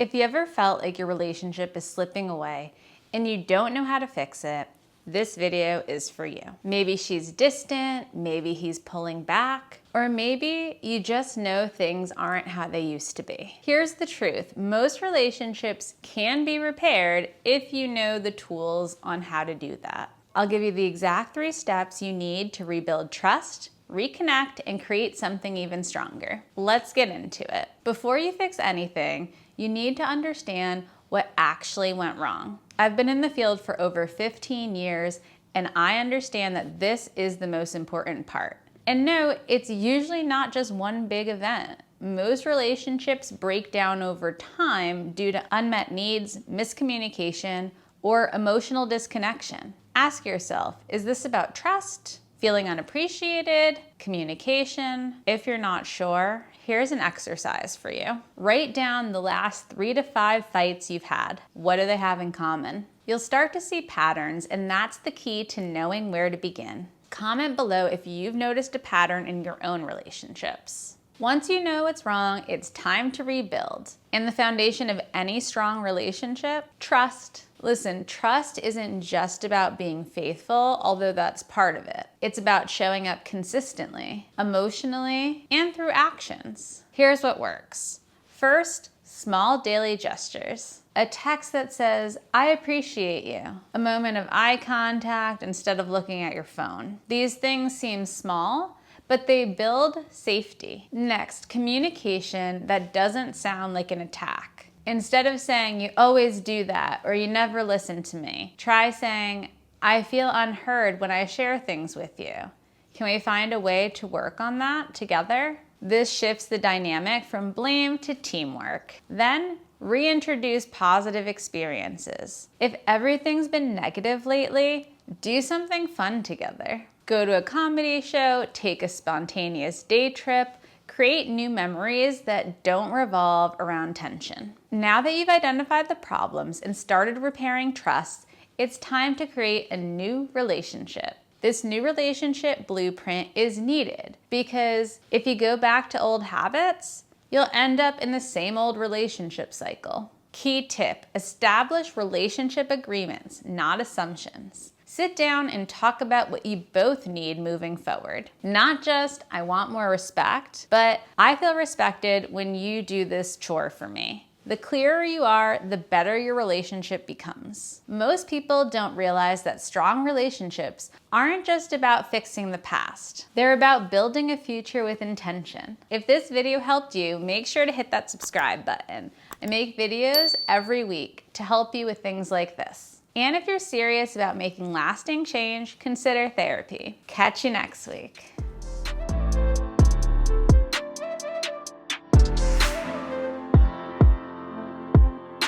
If you ever felt like your relationship is slipping away and you don't know how to fix it, this video is for you. Maybe she's distant, maybe he's pulling back, or maybe you just know things aren't how they used to be. Here's the truth. Most relationships can be repaired if you know the tools on how to do that. I'll give you the exact 3 steps you need to rebuild trust, reconnect, and create something even stronger. Let's get into it. Before you fix anything, you need to understand what actually went wrong. I've been in the field for over 15 years, and I understand that this is the most important part. And no, it's usually not just one big event. Most relationships break down over time due to unmet needs, miscommunication, or emotional disconnection. Ask yourself, is this about trust, feeling unappreciated, communication? If you're not sure, here's an exercise for you. Write down the last 3 to 5 fights you've had. What do they have in common? You'll start to see patterns, and that's the key to knowing where to begin. Comment below if you've noticed a pattern in your own relationships. Once you know what's wrong, it's time to rebuild. And the foundation of any strong relationship, trust. Listen, trust isn't just about being faithful, although that's part of it. It's about showing up consistently, emotionally, and through actions. Here's what works. First, small daily gestures. A text that says, "I appreciate you." A moment of eye contact instead of looking at your phone. These things seem small, but they build safety. Next, communication that doesn't sound like an attack. Instead of saying, "You always do that," or "You never listen to me," try saying, "I feel unheard when I share things with you. Can we find a way to work on that together?" This shifts the dynamic from blame to teamwork. Then, reintroduce positive experiences. If everything's been negative lately, do something fun together. Go to a comedy show, take a spontaneous day trip, create new memories that don't revolve around tension. Now that you've identified the problems and started repairing trust, it's time to create a new relationship. This new relationship blueprint is needed because if you go back to old habits, you'll end up in the same old relationship cycle. Key tip: establish relationship agreements, not assumptions. Sit down and talk about what you both need moving forward. Not just, "I want more respect," but "I feel respected when you do this chore for me." The clearer you are, the better your relationship becomes. Most people don't realize that strong relationships aren't just about fixing the past. They're about building a future with intention. If this video helped you, make sure to hit that subscribe button. I make videos every week to help you with things like this. And if you're serious about making lasting change, consider therapy. Catch you next week.